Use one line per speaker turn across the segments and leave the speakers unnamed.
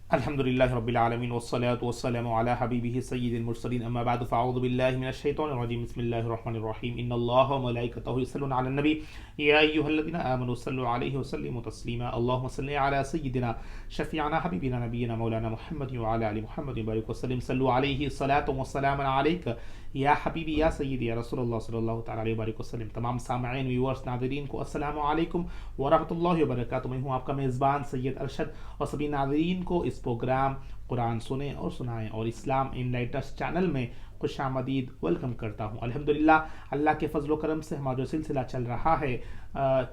الحمد للہ رب العالمین والصلاة والسلام علی حبیبہ سید المرسلین اما بعد فاعوذ باللہ من الشیطان الرجیم بسم اللہ الرحمن الرحیم ان اللہ وملائکتہ یصلون علی النبی یا ایہا الذین آمنوا صلوا علیہ وسلموا تسلیما اللہم صل علی سیدنا شفیعنا حبیبنا نبینا مولانا محمد وعلی آل محمد وبارک وسلم صلوا علیہ الصلاۃ والسلام علیک یا حبیبی یا سیدی یا رسول اللہ صلی اللہ تعالی علیہ وبارک وسلم۔ تمام سامعین ویورز ناظرین کو السلام علیکم ورحمۃ اللہ وبرکاتہ۔ میں ہوں آپ کا میزبان سید ارشد اور سبھی ناظرین کو اس پروگرام قرآن سنیں اور سنائیں اور اسلام انلائٹرس چینل میں خوش آمدید ویلکم کرتا ہوں۔ الحمدللہ اللہ کے فضل و کرم سے ہمارا جو سلسلہ چل رہا ہے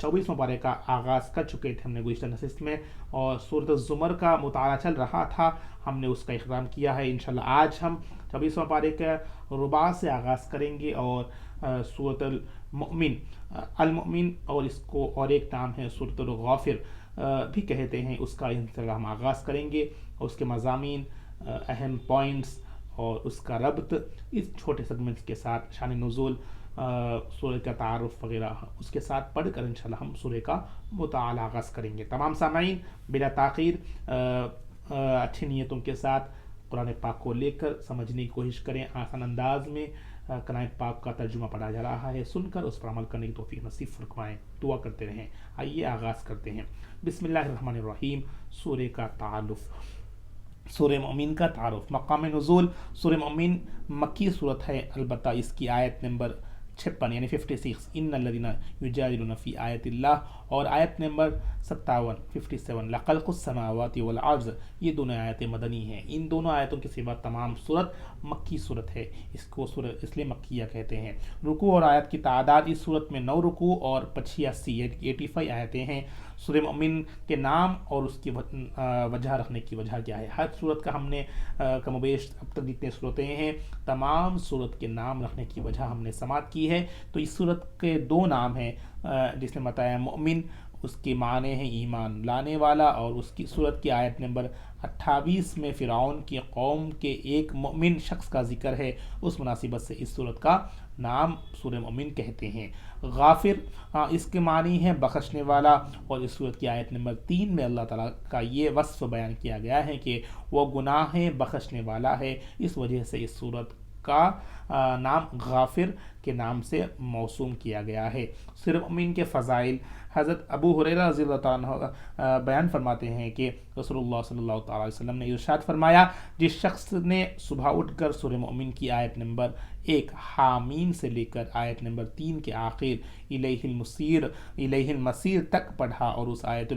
24 مبارک کا آغاز کر چکے تھے ہم نے گزشتہ نشست میں، اور سورۃ الزمر کا مطالعہ چل رہا تھا، ہم نے اس کا اختتام کیا ہے۔ انشاءاللہ آج ہم 24 مبارک رباع سے آغاز کریں گے اور سورۃ المؤمن اور اس کو اور ایک نام ہے سورۃ الغافر بھی کہتے ہیں، اس کا انشاءاللہ ہم آغاز کریں گے، اور اس کے مضامین، اہم پوائنٹس اور اس کا ربط اس چھوٹے سیگمنٹس کے ساتھ، شان نزول، سورہ کا تعارف وغیرہ اس کے ساتھ پڑھ کر انشاءاللہ ہم سورہ کا مطالعہ آغاز کریں گے۔ تمام سامعین بلا تاخیر اچھی نیتوں کے ساتھ قرآن پاک کو لے کر سمجھنے کی کوشش کریں، آسان انداز میں کلام پاک کا ترجمہ پڑھا جا رہا ہے، سن کر اس پر عمل کرنے کی توفیق نصیب فرمائیں، دعا کرتے رہیں۔ آئیے آغاز کرتے ہیں۔ بسم اللہ الرحمن الرحیم۔ سورہ کا تعارف، سورہ مومن کا تعارف۔ مقام نزول، سورہ مومن مکی صورت ہے، البتہ اس کی آیت نمبر 56 یعنی 56، ان الذین یجادلون فی آیات اللہ، اور آیت نمبر 57 لخلق السماوات والارض، یہ دونوں آیتیں مدنی ہیں۔ ان دونوں آیتوں کے سوا تمام صورت مکی صورت ہے، اس کو صورت اس لیے مکیہ کہتے ہیں۔ رکوع اور آیت کی تعداد اس صورت میں 9 رکوع اور 85 آیتیں ہیں۔ سورہ مومن کے نام اور اس کی وجہ رکھنے کی وجہ کیا ہے؟ ہر صورت کا ہم نے کم و بیش اب تک جتنے صورتیں ہیں تمام صورت کے نام رکھنے کی وجہ ہم نے سماعت کی ہے۔ تو اس صورت کے 2 نام ہیں، جس نے بتایا مومن، اس کے معنی ہیں ایمان لانے والا، اور اس کی صورت کی آیت نمبر 28 میں فرعون کی قوم کے ایک مومن شخص کا ذکر ہے، اس مناسبت سے اس صورت کا نام سورہ مومن کہتے ہیں۔ غافر اس کے معنی ہے بخشنے والا، اور اس صورت کی آیت نمبر 3 میں اللہ تعالیٰ کا یہ وصف بیان کیا گیا ہے کہ وہ گناہیں بخشنے والا ہے، اس وجہ سے اس صورت کا نام غافر کے نام سے موسوم کیا گیا ہے۔ سورہ مومن کے فضائل، حضرت ابو ہریرہ رضی اللہ تعالیٰ عنہ بیان فرماتے ہیں کہ رسول اللہ صلی اللہ تعالیٰ علیہ وسلم نے ارشاد فرمایا، جس شخص نے صبح اٹھ کر سورہ مومن کی آیت نمبر 1 حامیم سے لے کر آیت نمبر 3 کے آخر الیہ المصیر تک پڑھا، اور اس آیت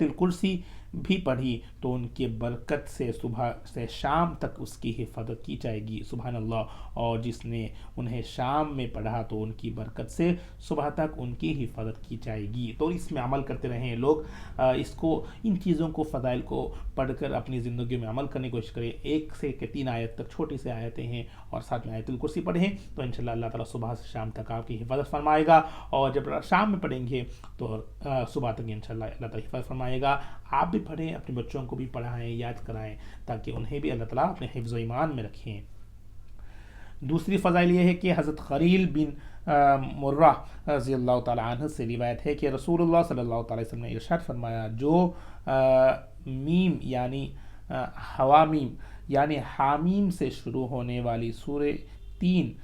الکرسی بھی پڑھی، تو ان کے برکت سے صبح سے شام تک اس کی حفاظت کی جائے گی، سبحان اللہ۔ اور جس نے انہیں شام میں پڑھا تو ان کی برکت سے صبح تک ان کی حفاظت کی جائے گی۔ تو اس میں عمل کرتے رہیں لوگ، اس کو، ان چیزوں کو، فضائل کو پڑھ کر اپنی زندگی میں عمل کرنے کی کوشش کریں۔ 1 سے 3 آیت تک چھوٹی سی آیتیں ہیں، اور ساتھ میں آیت الکرسی پڑھیں، تو انشاءاللہ اللہ تعالیٰ صبح سے شام تک آپ کی حفاظت فرمائے گا، اور جب شام میں پڑھیں گے تو صبح تک انشاءاللہ اللہ تعالیٰ حفاظت فرمائے گا۔ آپ بھی پڑھیں، اپنے بچوں کو بھی پڑھائیں، یاد کرائیں، تاکہ انہیں بھی اللہ تعالیٰ اپنے حفظ و ایمان میں رکھیں۔ دوسری فضائل یہ ہے کہ حضرت خلیل بن مرہ رضی اللہ تعالیٰ عنہ سے روایت ہے کہ رسول اللہ صلی اللہ تعالیٰ وسلم نے ارشاد فرمایا، جو میم یعنی حوامیم یعنی حامیم سے شروع ہونے والی سورہ 3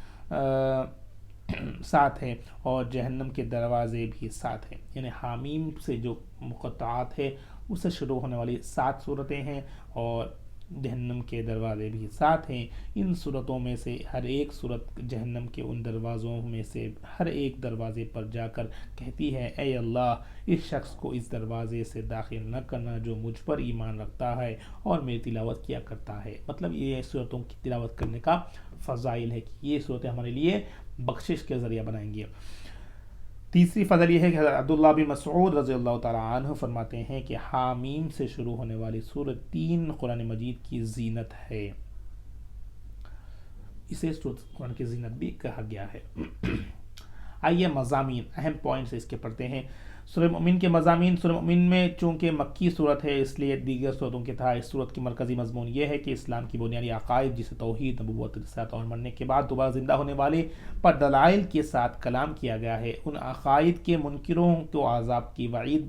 7 ہیں، اور جہنم کے دروازے بھی 7 ہیں، یعنی حامیم سے جو مقطعات ہے اس سے شروع ہونے والی 7 صورتیں ہیں، اور جہنم کے دروازے بھی 7 ہیں۔ ان صورتوں میں سے ہر ایک صورت جہنم کے ان دروازوں میں سے ہر ایک دروازے پر جا کر کہتی ہے، اے اللہ، اس شخص کو اس دروازے سے داخل نہ کرنا جو مجھ پر ایمان رکھتا ہے اور میری تلاوت کیا کرتا ہے۔ مطلب یہ صورتوں کی تلاوت کرنے کا فضائل ہے کہ یہ صورتیں ہمارے لیے بخشش کے ذریعہ بنائیں گے۔ تیسری فضل یہ ہے کہ حضرت عبداللہ بن مسعود رضی اللہ تعالیٰ عنہ فرماتے ہیں کہ حامیم سے شروع ہونے والی سورۃ 3 قرآن مجید کی زینت ہے، اسے سورۃ قرآن کی زینت بھی کہا گیا ہے۔ آئیے مضامین، اہم پوائنٹس اس کے پڑھتے ہیں۔ سورہ مومن کے مضامین، سورہ مومن میں چونکہ مکی صورت ہے اس لیے دیگر صورتوں کی طرح اس صورت کی مرکزی مضمون یہ ہے کہ اسلام کی بنیادی عقائد، جسے توحید، نبوت، رسالت اور مرنے کے بعد دوبارہ زندہ ہونے والے پر دلائل کے ساتھ کلام کیا گیا ہے، ان عقائد کے منکروں کو عذاب کی وعید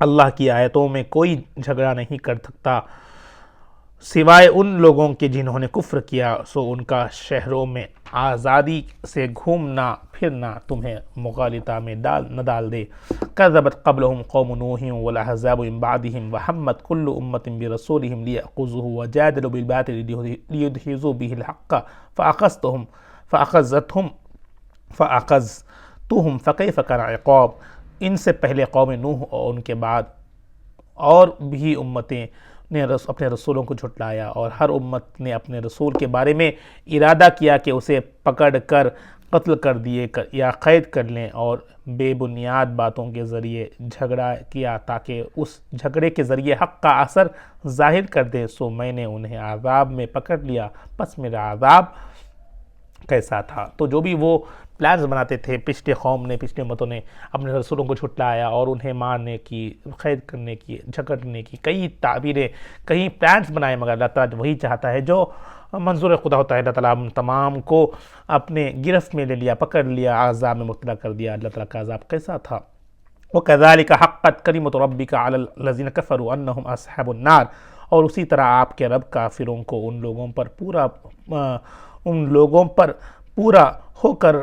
اللہ کی آیتوں میں کوئی جھگڑا نہیں کر سکتا سوائے ان لوگوں کے جنہوں نے کفر کیا، سو ان کا شہروں میں آزادی سے گھومنا پھرنا تمہیں مغالطہ میں نہ ڈال دے۔ کذبت قبلہم قوم نوح والاحزاب من بعدہم وہمت کل امۃ برسولہم لیأخذوہ وجادلوا بالباطل لیدحضوا بہ الحق فأخذتہم فکیف کان عقاب۔ ان سے پہلے قوم نوح اور ان کے بعد اور بھی امتیں نے اپنے رسولوں کو جھٹلایا، اور ہر امت نے اپنے رسول کے بارے میں ارادہ کیا کہ اسے پکڑ کر قتل کر دیے یا قید کر لیں، اور بے بنیاد باتوں کے ذریعے جھگڑا کیا تاکہ اس جھگڑے کے ذریعے حق کا اثر ظاہر کر دیں۔ سو میں نے انہیں عذاب میں پکڑ لیا، پس میرا عذاب کیسا تھا۔ تو جو بھی وہ پلانز بناتے تھے پچھلے قوم نے، پچھلے امتوں نے اپنے رسولوں کو جھٹلایا اور انہیں مارنے کی، قید کرنے کی، جھگڑنے کی کئی تعبیریں، کئی پلانز بنائے، مگر اللہ تعالیٰ وہی چاہتا ہے جو منظور خدا ہوتا ہے۔ اللہ تعالیٰ تمام کو اپنے گرفت میں لے لیا، پکڑ لیا، عذاب میں مبتلا کر دیا۔ اللہ تعالیٰ کا عذاب کیسا تھا؟ وَكَذَلِكَ حَقَّتْ كَلِمَةُ رَبِّكَ عَلَى الَّذِينَ كَفَرُوا أَنَّهُمْ أَصْحَابُ النَّارِ، اور اسی طرح آپ کے رب کافروں کو ان لوگوں پر پورا ہو کر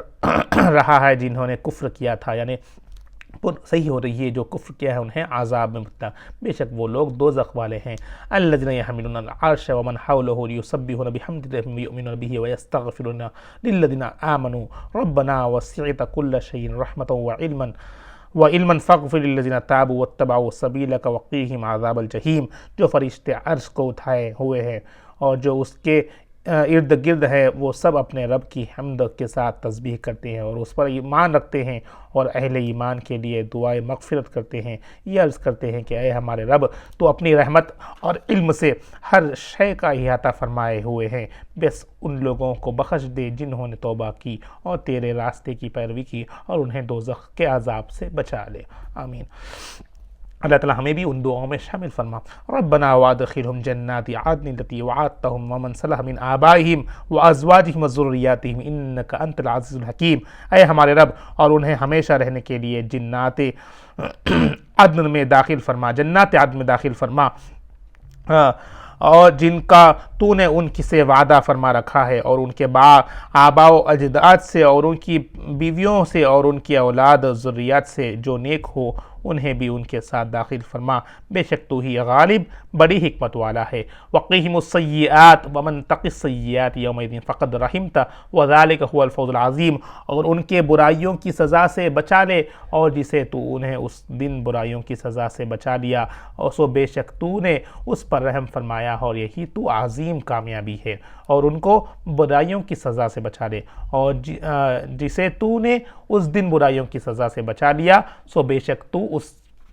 رہا ہے جنہوں نے کفر کیا تھا، یعنی صحیح ہو رہی ہے، جو کفر کیا ہے انہیں عذاب میں مبتلا، بے شک وہ لوگ دوزخ والے ہیں۔ الذین یحملون العرش ومن حولہ لیسبحون بحمد ربہم ویؤمنون بہ ویستغفرون للذین آمنوا ربنا وسعت کل شیء رحمۃ وعلما فاغفر للذین تابوا واتبعوا سبیلک وقیہم عذاب الجحیم۔ جو فرشتے عرش کو اٹھائے ہوئے ہیں اور جو اس کے ارد گرد ہے، وہ سب اپنے رب کی حمد کے ساتھ تسبیح کرتے ہیں اور اس پر ایمان رکھتے ہیں، اور اہل ایمان کے لیے دعائے مغفرت کرتے ہیں، یہ عرض کرتے ہیں کہ اے ہمارے رب، تو اپنی رحمت اور علم سے ہر شے کا احاطہ فرمائے ہوئے ہیں، بس ان لوگوں کو بخش دے جنہوں نے توبہ کی اور تیرے راستے کی پیروی کی، اور انہیں دوزخ کے عذاب سے بچا لے۔ آمین۔ اللہ تعالیٰ ہمیں بھی ان دعاؤں میں شامل فرما۔ ربنا وادخلہم جنات عدن التی وعدتہم ومن صلح من آبائہم وازواجہم وذریاتہم انک انت العزیز الحکیم۔ اے ہمارے رب، اور انہیں ہمیشہ رہنے کے لیے جنات عدن میں داخل فرما، اور جن کا تو نے ان کی سے وعدہ فرما رکھا ہے، اور ان کے آباء و اجداد سے اور ان کی بیویوں سے اور ان کی اولاد و ذریات سے جو نیک ہو، انہیں بھی ان کے ساتھ داخل فرما، بے شک تو ہی غالب بڑی حکمت والا ہے۔ وقیہم السیئات ومن تق السیئات یومئذ فقد رحمت وذلک هو الفوز العظیم، اور ان کے برائیوں کی سزا سے بچا لے، اور جسے تو انہیں اس دن برائیوں کی سزا سے بچا لیا، اور سو بے شک تو نے اس پر رحم فرمایا، اور یہی تو عظیم کامیابی ہے۔ اور ان کو برائیوں کی سزا سے بچا لے، اور جسے تو نے اس دن برائیوں کی سزا سے بچا لیا، سو بے شک تو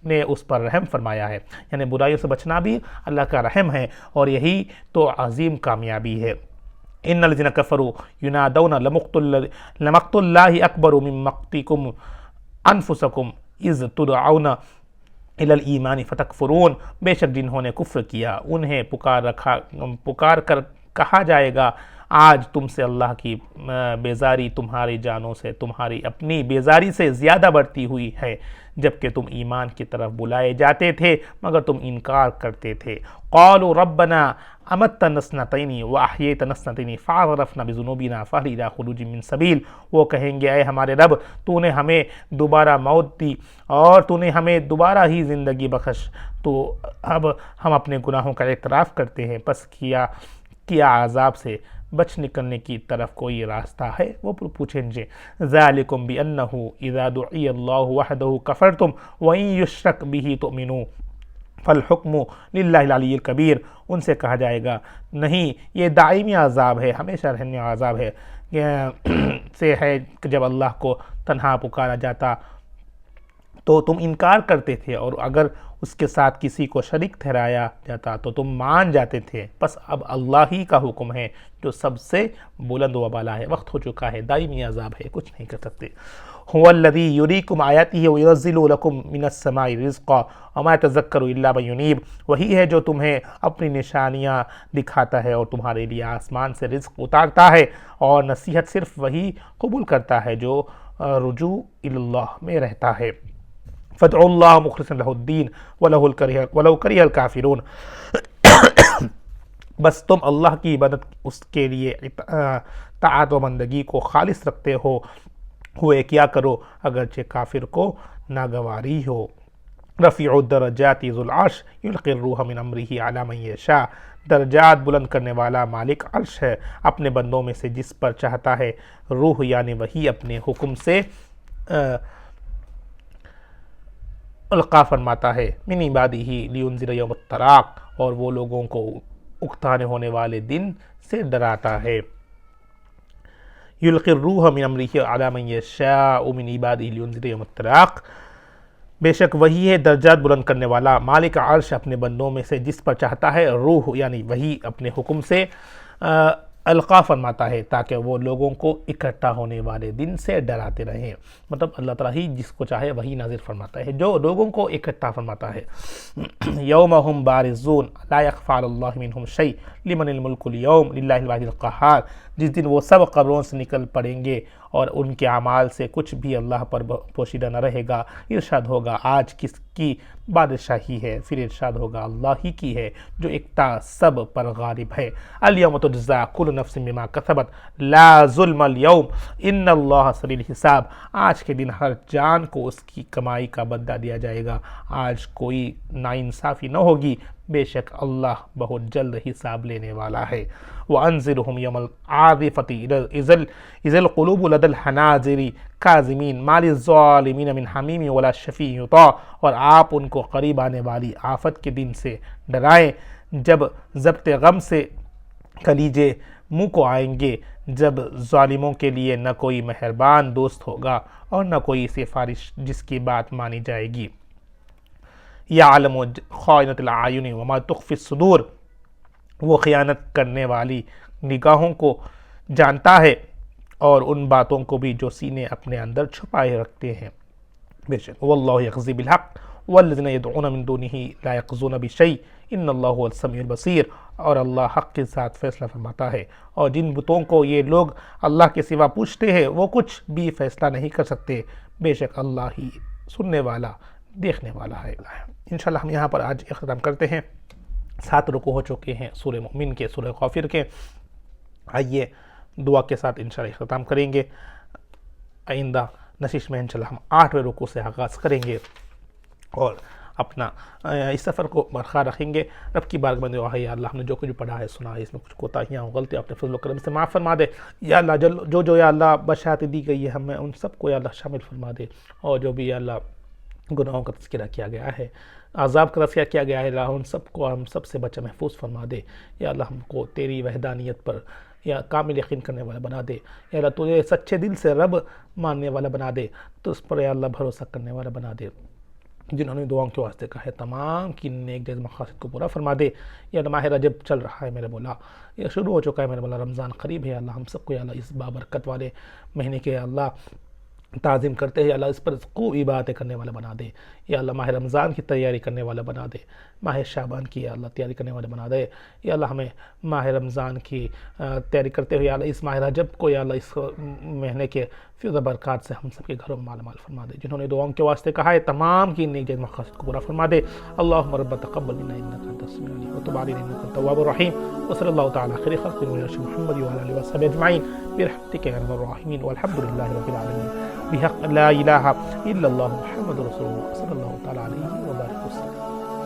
نے اس پر رحم فرمایا ہے، یعنی برائیوں سے بچنا بھی اللہ کا رحم ہے، اور یہی تو عظیم کامیابی ہے۔ ان الذین کفروا ینادون لمقت اللہ اکبر من مقتکم انفسکم اذ تدعون الی الایمان فتکفرون۔ بے شک جنہوں نے کفر کیا انہیں پکار کر کہا جائے گا، آج تم سے اللہ کی بیزاری تمہاری جانوں سے تمہاری اپنی بیزاری سے زیادہ بڑھتی ہوئی ہے، جبکہ تم ایمان کی طرف بلائے جاتے تھے مگر تم انکار کرتے تھے۔ قالوا ربنا امتنا اثنتین واحییتنا اثنتین فاعترفنا بذنوبنا فہل الی خروج من سبیل۔ وہ کہیں گے اے ہمارے رب، تو نے ہمیں دوبارہ موت دی اور تو نے ہمیں دوبارہ ہی زندگی بخش، تو اب ہم اپنے گناہوں کا اعتراف کرتے ہیں، پس کیا عذاب سے بچ نکلنے کی طرف کوئی راستہ ہے؟ وہ پوچھیں گے ذالکم بانہ اذا دعی اللہ وحدہ کفرتم وان یشرک بہ تؤمنوا فالحکم للہ العلی الکبیر۔ ان سے کہا جائے گا نہیں، یہ دائمی عذاب ہے، ہمیشہ رہنے والا عذاب ہے، سے ہے کہ جب اللہ کو تنہا پکارا جاتا تو تم انکار کرتے تھے، اور اگر اس کے ساتھ کسی کو شریک ٹھہرایا جاتا تو تم مان جاتے تھے، بس اب اللہ ہی کا حکم ہے جو سب سے بلند و بالا ہے۔ وقت ہو چکا ہے، دائمی عذاب ہے، کچھ نہیں کر سکتے۔ هو الذی یریکم آیاتہ وینزل لکم من السماء رزقا وما یتذکر الا من ینیب۔ وہی ہے جو تمہیں اپنی نشانیاں دکھاتا ہے اور تمہارے لیے آسمان سے رزق اتارتا ہے، اور نصیحت صرف وہی قبول کرتا ہے جو رجوع الی اللہ میں رہتا ہے۔ فادعوا اللہ مخلصا لہ الدین ولو کرہ الکافرون، بس تم اللہ کی عبادت اس کے لیے طاعت و بندگی کو خالص رکھتے ہوئے کیا کرو اگرچہ کافر کو ناگواری ہو۔ رفیع الدرجات ذو العرش یلقی الروح من امرہ علی من یشاء، درجات بلند کرنے والا مالک عرش ہے، اپنے بندوں میں سے جس پر چاہتا ہے روح یعنی وہی اپنے حکم سے القا فرماتا ہے۔ من عبادہ لینذر یوم التلاق، اور وہ لوگوں کو اکتانے ہونے والے دن سے ڈراتا ہے۔ یلقی الروح من امرہ علی من یشاء من عبادہ لینذر یوم التلاق، بے شک وہی ہے درجات بلند کرنے والا مالک عرش اپنے بندوں میں سے جس پر چاہتا ہے روح یعنی وہی اپنے حکم سے القا فرماتا ہے، تاکہ وہ لوگوں کو اکٹھا ہونے والے دن سے ڈراتے رہیں۔ مطلب اللہ تعالیٰ ہی جس کو چاہے وہی نازل فرماتا ہے، جو لوگوں کو اکٹھا فرماتا ہے۔ یوم ہم بارزون لا یخفی علی اللہ منہم شیء لمن الملک اليوم للہ الواحد القہار، جس دن وہ سب قبروں سے نکل پڑیں گے اور ان کے اعمال سے کچھ بھی اللہ پر پوشیدہ نہ رہے گا۔ ارشاد ہوگا آج کس کی بادشاہی ہے؟ پھر ارشاد ہوگا اللہ ہی کی ہے جو اکتا سب پر غالب ہے۔ الیوم تجزی کل نفس بما کسبت لا ظلم اليوم ان اللہ سریع الحساب، آج کے دن ہر جان کو اس کی کمائی کا بدلہ دیا جائے گا، آج کوئی ناانصافی نہ ہوگی، بے شک اللہ بہت جلد حساب لینے والا ہے۔ وَأَنذِرْهُمْ يَوْمَ الْعَاصِفَةِ إِذِ الْقُلُوبُ لَدَى الْحَنَاجِرِ كَاظِمِينَ مَا لِلظَّالِمِينَ مِنْ حَمِيمٍ وَلَا شَفِيعٍ يُطَاعُ، اور آپ ان کو قریب آنے والی آفت کے دن سے ڈرائیں جب ضبط غم سے کلیجے منہ کو آئیں گے، جب ظالموں کے لیے نہ کوئی مہربان دوست ہوگا اور نہ کوئی سفارش جس کی بات مانی جائے گی۔ یعلم خائنۃ الاعین وما تخفی الصدور، وہ خیانت کرنے والی نگاہوں کو جانتا ہے اور ان باتوں کو بھی جو سینے اپنے اندر چھپائے رکھتے ہیں۔ بے شک واللہ یقضی بالحق والذین یدعون من دونہ لا یقضون بشیء ان اللہ هو السمیع البصیر، اور اللہ حق کے ساتھ فیصلہ فرماتا ہے، اور جن بتوں کو یہ لوگ اللہ کے سوا پوچھتے ہیں وہ کچھ بھی فیصلہ نہیں کر سکتے، بے شک اللہ ہی سننے والا دیکھنے والا ہے۔ انشاءاللہ ہم یہاں پر آج اختتام کرتے ہیں۔ 7 رکوع ہو چکے ہیں سورہ مومن کے، سورہ غافر کے۔ آئیے دعا کے ساتھ انشاءاللہ اختتام کریں گے۔ آئندہ نشست میں انشاءاللہ ہم 8ویں رکوع سے آغاز کریں گے اور اپنا اس سفر کو برقرار رکھیں گے۔ رب کی بارگاہ میں دعا ہے یا اللہ ہم نے جو کچھ پڑھا ہے سنا ہے، اس میں کچھ کوتاہیاں غلطیاں اپنے فضل و کرم سے معاف فرما دے یا اللہ، جو یا اللہ بشارت دی گئی ہے ہمیں ان سب کو یا اللہ شامل فرما دے، اور جو بھی یا اللہ گناہوں کا تذکرہ کیا گیا ہے، عذاب کا تذکرہ کیا گیا ہے، اللہ ان سب کو ہم سب سے بچا محفوظ فرما دے یا اللہ، ہم کو تیری وحدانیت پر یا کامل یقین کرنے والا بنا دے یا اللہ، تجھے سچے دل سے رب ماننے والا بنا دے، تو اس پر یا اللہ بھروسہ کرنے والا بنا دے۔ جنہوں نے دعاؤں کے واسطے کہا ہے تمام کی نیک جائز مقاصد کو پورا فرما دے یا اللہ۔ ماہ رجب چل رہا ہے میرے مولا، یہ شروع ہو چکا ہے میرے مولا، رمضان قریب ہے اللہ، ہم سب کو یا اللہ اس بابرکت والے مہینے کے یا اللہ تعظیم کرتے ہیں یا اللہ، اس پر خوب عبادتیں کرنے والا بنا دے یا اللہ، ماہ رمضان کی تیاری کرنے والا بنا دے، ماہ شعبان کی یا اللہ تیاری کرنے والا بنا دے یا اللہ، ہمیں ماہ رمضان کی تیاری کرتے ہوئے یا اللہ اس ماہ رجب کو یا اللہ اس مہینے کے فیض و برکات سے ہم سب کے گھروں میں مال مال فرما دے۔ جنہوں نے دعاؤں کے واسطے کہا ہے تمام کی نیک جائز مقاصد کو پورا فرما دے۔ اللہم رب تقبل منا انک انت السمیع العلیم وتب علینا انک انت التواب الرحیم، وصلی اللہ تعالی خیر خلق محمد وعلی آلہ وصحبہ اجمعین برحمتک یا ارحم الراحمین، والحمد للہ رب العالمین، بحق لا الہ الا اللہ محمد رسول اللہ صلی اللہ تعالی علیہ وبارک وسلم۔